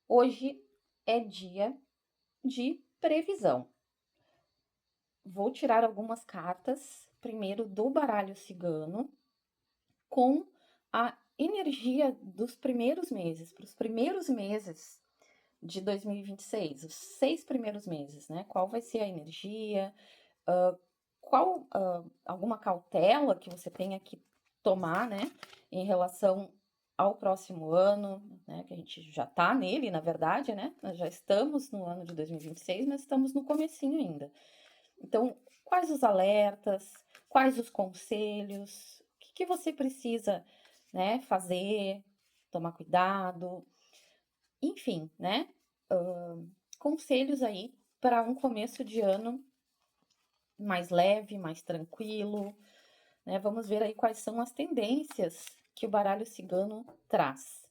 Hoje é dia de previsão. Vou tirar algumas cartas, primeiro do baralho cigano, com a energia dos primeiros meses, para os primeiros meses de 2026, os 6 primeiros meses, né? Qual vai ser a energia? hã, Qual, alguma cautela que você tenha que tomar, né, em relação ao próximo ano, né, que a gente já está nele, na verdade, né, nós já estamos no ano de 2026, mas estamos no comecinho ainda. Então, quais os alertas, quais os conselhos, o que que você precisa, né, fazer, tomar cuidado, enfim, né, conselhos aí para um começo de ano mais leve, mais tranquilo, né? Vamos ver aí quais são as tendências que o baralho cigano traz.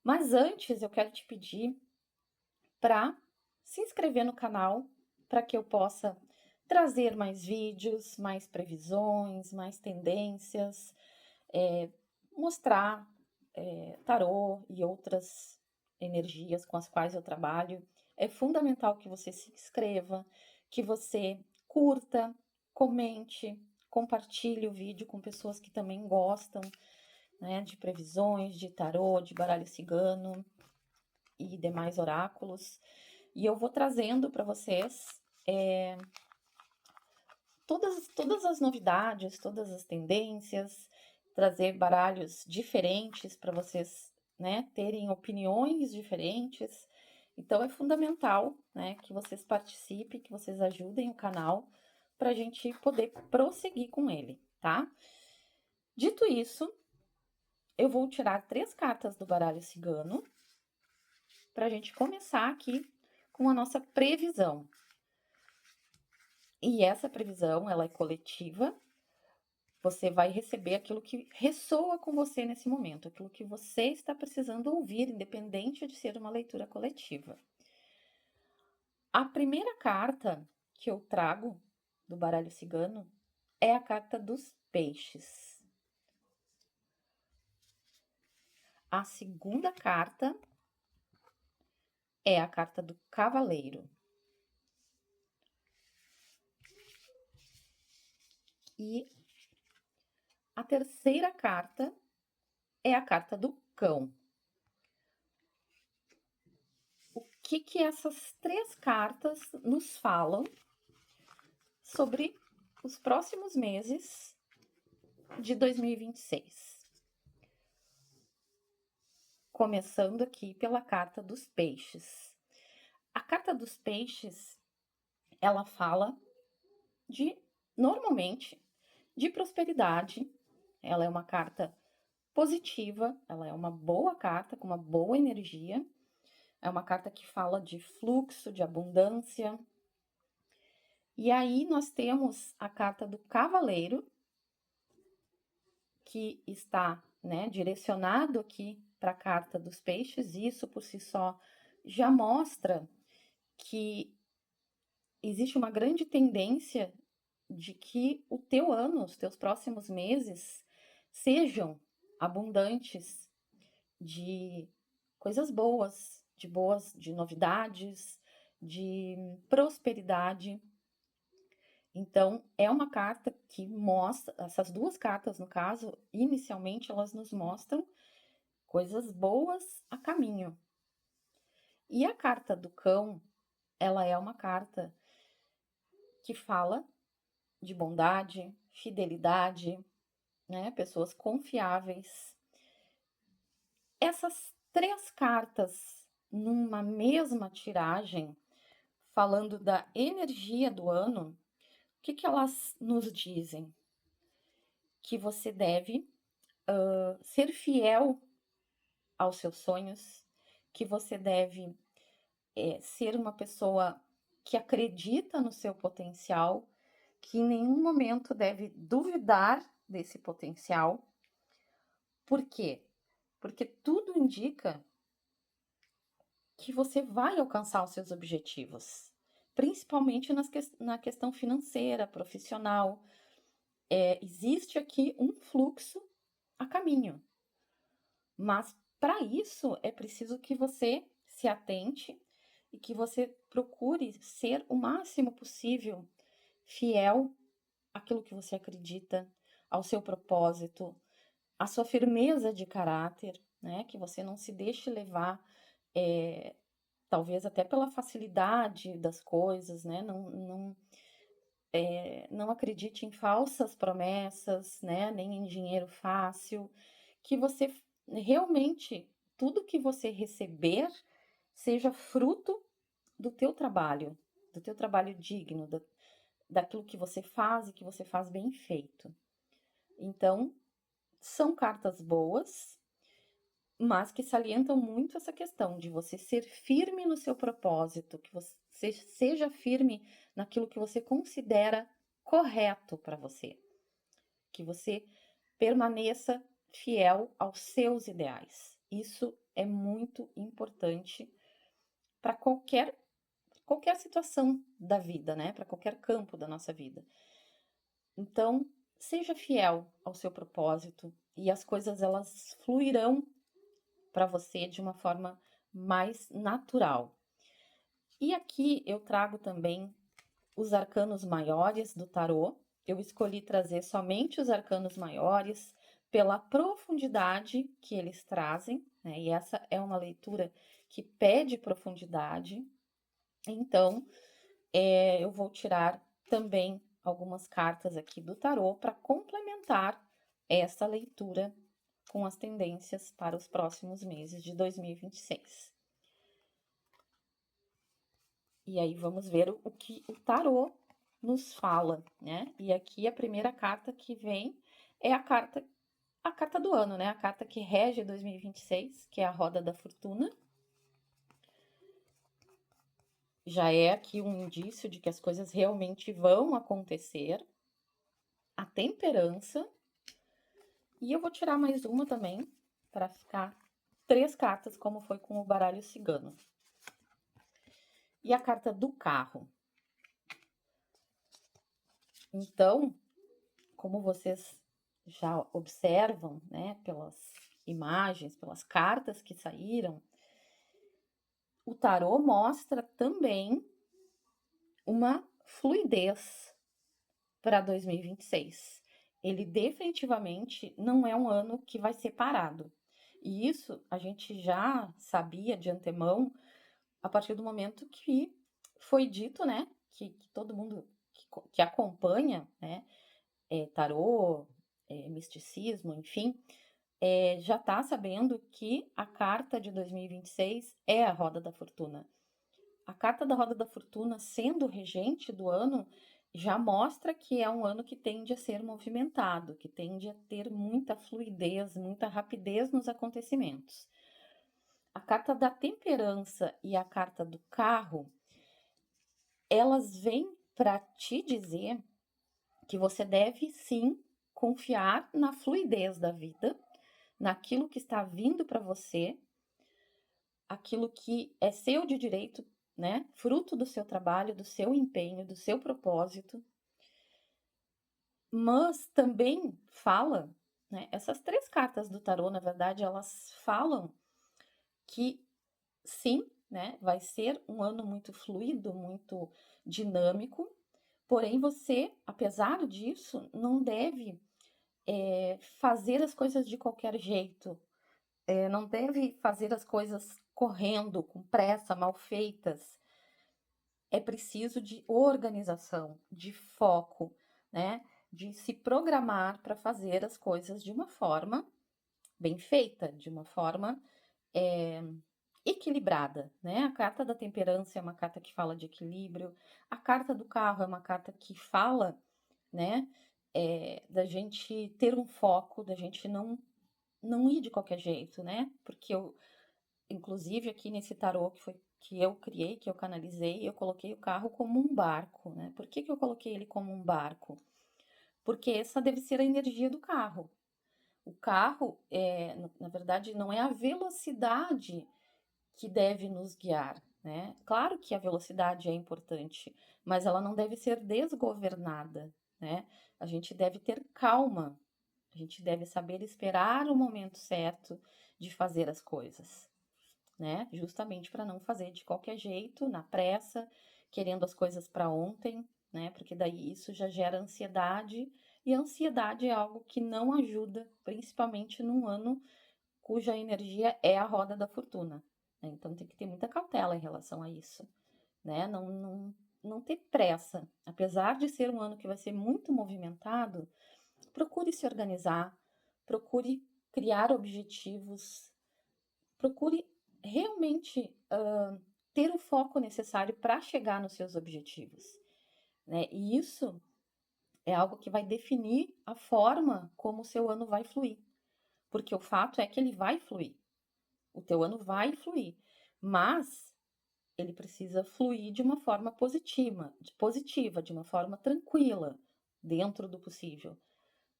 Mas antes eu quero te pedir para se inscrever no canal para que eu possa trazer mais vídeos, mais previsões, mais tendências, mostrar tarô e outras energias com as quais eu trabalho. É fundamental que você se inscreva, que você curta, comente, compartilhe o vídeo com pessoas que também gostam, né, de previsões, de tarô, de baralho cigano e demais oráculos. E eu vou trazendo para vocês todas as novidades, todas as tendências, trazer baralhos diferentes para vocês, né, terem opiniões diferentes. Então é fundamental, né, que vocês participem, que vocês ajudem o canal para a gente poder prosseguir com ele, tá? Dito isso, eu vou tirar 3 cartas do baralho cigano para a gente começar aqui com a nossa previsão. E essa previsão, ela é coletiva. Você vai receber aquilo que ressoa com você nesse momento, aquilo que você está precisando ouvir, independente de ser uma leitura coletiva. A primeira carta que eu trago do baralho cigano é a carta dos peixes. A segunda carta é a carta do cavaleiro. E a terceira carta é a carta do cão. O que que essas 3 cartas nos falam sobre os próximos meses de 2026? Começando aqui pela carta dos peixes. A carta dos peixes, ela fala de, normalmente, de prosperidade. Ela é uma carta positiva, ela é uma boa carta, com uma boa energia. É uma carta que fala de fluxo, de abundância. E aí nós temos a carta do cavaleiro, que está, né, direcionado aqui para a carta dos peixes. E isso por si só já mostra que existe uma grande tendência de que o teu ano, os teus próximos meses, sejam abundantes de coisas boas, de novidades, de prosperidade. Então, é uma carta que mostra, essas 2 cartas, no caso, inicialmente elas nos mostram coisas boas a caminho. E a carta do cão, ela é uma carta que fala de bondade, fidelidade, né? Pessoas confiáveis. Essas 3 cartas numa mesma tiragem, falando da energia do ano, o que que elas nos dizem? Que você deve ser fiel aos seus sonhos, que você deve ser uma pessoa que acredita no seu potencial, que em nenhum momento deve duvidar desse potencial. Por quê? Porque tudo indica que você vai alcançar os seus objetivos, principalmente na questão financeira, profissional. Existe aqui um fluxo a caminho, mas para isso é preciso que você se se atente e que você procure ser o máximo possível fiel àquilo que você acredita, ao seu propósito, à sua firmeza de caráter, né? Que você não se deixe levar, talvez até pela facilidade das coisas, né? Não acredite em falsas promessas, né? Nem em dinheiro fácil, que você realmente, tudo que você receber, seja fruto do teu trabalho digno, daquilo que você faz e que você faz bem feito. Então, são cartas boas, mas que salientam muito essa questão de você ser firme no seu propósito, que você seja firme naquilo que você considera correto para você, que você permaneça fiel aos seus ideais. Isso é muito importante para qualquer situação da vida, né? Para qualquer campo da nossa vida. Então, seja fiel ao seu propósito e as coisas elas fluirão para você de uma forma mais natural. E aqui eu trago também os arcanos maiores do tarô. Eu escolhi trazer somente os arcanos maiores pela profundidade que eles trazem, né? E essa é uma leitura que pede profundidade. Então, eu vou tirar também algumas cartas aqui do tarô para complementar essa leitura com as tendências para os próximos meses de 2026. E aí vamos ver o que o tarô nos fala, né? E aqui a primeira carta que vem é a carta do ano, né? A carta que rege 2026, que é a Roda da Fortuna. Já é aqui um indício de que as coisas realmente vão acontecer. A Temperança. E eu vou tirar mais uma também, para ficar 3 cartas, como foi com o baralho cigano. E a carta do Carro. Então, como vocês já observam, né, pelas imagens, pelas cartas que saíram, o tarô mostra também uma fluidez para 2026. Ele definitivamente não é um ano que vai ser parado. E isso a gente já sabia de antemão a partir do momento que foi dito, né, que todo mundo que acompanha, né, tarô, misticismo, enfim, já está sabendo que a carta de 2026 é a Roda da Fortuna. A carta da Roda da Fortuna, sendo regente do ano, já mostra que é um ano que tende a ser movimentado, que tende a ter muita fluidez, muita rapidez nos acontecimentos. A carta da Temperança e a carta do Carro, elas vêm para te dizer que você deve sim confiar na fluidez da vida, naquilo que está vindo para você, aquilo que é seu de direito, né? Fruto do seu trabalho, do seu empenho, do seu propósito. Mas também fala, né? Essas 3 cartas do tarô, na verdade, elas falam que sim, né? Vai ser um ano muito fluido, muito dinâmico. Porém, você, apesar disso, não deve fazer as coisas de qualquer jeito. Não deve fazer as coisas correndo, com pressa, mal feitas. É preciso de organização, de foco, né? De se programar para fazer as coisas de uma forma bem feita, de uma forma equilibrada, né? A carta da Temperança é uma carta que fala de equilíbrio, a carta do Carro é uma carta que fala, né? Da gente ter um foco, da gente não ir de qualquer jeito, né? Porque eu, inclusive aqui nesse tarô que eu criei, que eu canalizei, eu coloquei o carro como um barco, né? Por que eu coloquei ele como um barco? Porque essa deve ser a energia do carro. O carro, na verdade, não é a velocidade que deve nos guiar, né? Claro que a velocidade é importante, mas ela não deve ser desgovernada, né? A gente deve ter calma, a gente deve saber esperar o momento certo de fazer as coisas. né? Justamente para não fazer de qualquer jeito, na pressa, querendo as coisas para ontem, né? Porque daí isso já gera ansiedade, e a ansiedade é algo que não ajuda, principalmente num ano cuja energia é a roda da fortuna, né? Então tem que ter muita cautela em relação a isso, né? Não ter pressa. Apesar de ser um ano que vai ser muito movimentado, procure se organizar, procure criar objetivos, procure realmente ter o foco necessário para chegar nos seus objetivos, né? E isso é algo que vai definir a forma como o seu ano vai fluir, porque o fato é que ele vai fluir, o teu ano vai fluir, mas ele precisa fluir de uma forma positiva, de uma forma tranquila, dentro do possível,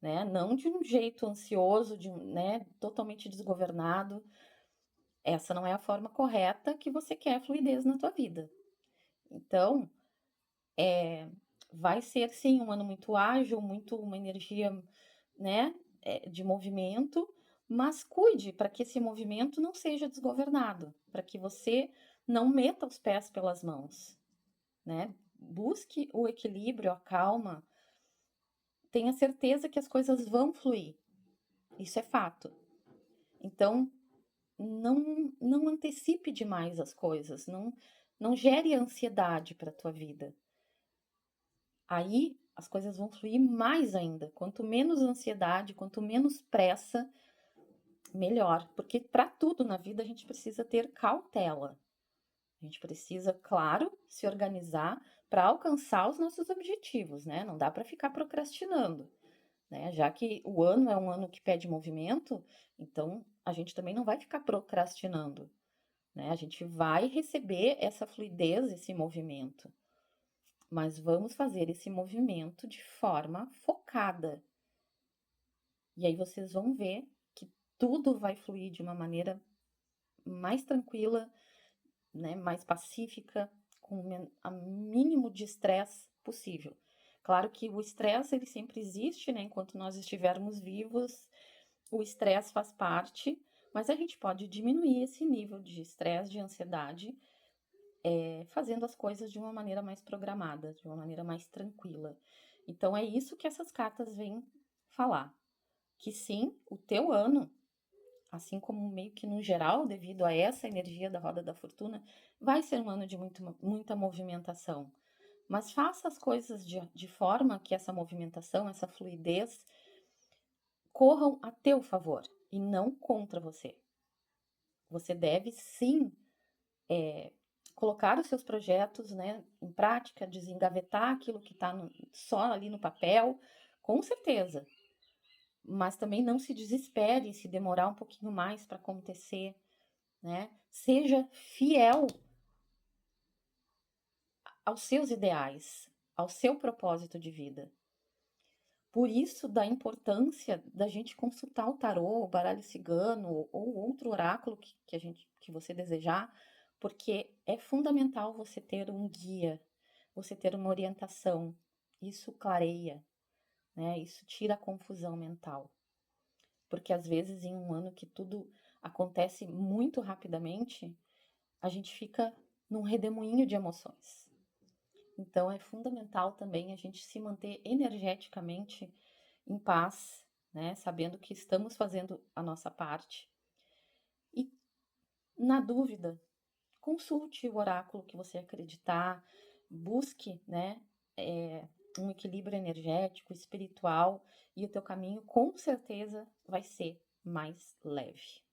né? Não de um jeito ansioso, né, totalmente desgovernado. Essa não é a forma correta que você quer fluidez na tua vida. Então, vai ser sim um ano muito ágil, muito uma energia, né, de movimento, mas cuide para que esse movimento não seja desgovernado, para que você não meta os pés pelas mãos, né? Busque o equilíbrio, a calma, tenha certeza que as coisas vão fluir. Isso é fato. Então, não antecipe demais as coisas, não gere ansiedade para a tua vida. Aí as coisas vão fluir mais ainda. Quanto menos ansiedade, quanto menos pressa, melhor. Porque para tudo na vida a gente precisa ter cautela. A gente precisa, claro, se organizar para alcançar os nossos objetivos, né? Não dá para ficar procrastinando, né? Já que o ano é um ano que pede movimento, então a gente também não vai ficar procrastinando, né? A gente vai receber essa fluidez, esse movimento, mas vamos fazer esse movimento de forma focada. E aí vocês vão ver que tudo vai fluir de uma maneira mais tranquila, né, mais pacífica, com o mínimo de estresse possível. Claro que o estresse ele sempre existe, né? Enquanto nós estivermos vivos, o estresse faz parte, mas a gente pode diminuir esse nível de estresse, de ansiedade, fazendo as coisas de uma maneira mais programada, de uma maneira mais tranquila. Então é isso que essas cartas vêm falar. Que sim, o teu ano, assim como meio que no geral, devido a essa energia da roda da fortuna, vai ser um ano de muita movimentação. Mas faça as coisas de forma que essa movimentação, essa fluidez, corram a teu favor e não contra você. Você deve sim colocar os seus projetos, né, em prática, desengavetar aquilo que está só ali no papel, com certeza. Mas também não se desespere se demorar um pouquinho mais para acontecer, né? Seja fiel aos seus ideais, ao seu propósito de vida. Por isso, da importância da gente consultar o tarô, o baralho cigano ou outro oráculo que você desejar, porque é fundamental você ter um guia, você ter uma orientação. Isso clareia, né? Isso tira a confusão mental. Porque às vezes em um ano que tudo acontece muito rapidamente, a gente fica num redemoinho de emoções. Então é fundamental também a gente se manter energeticamente em paz, né? Sabendo que estamos fazendo a nossa parte. E na dúvida, consulte o oráculo que você acreditar, busque, né? Um equilíbrio energético, espiritual, e o teu caminho com certeza vai ser mais leve.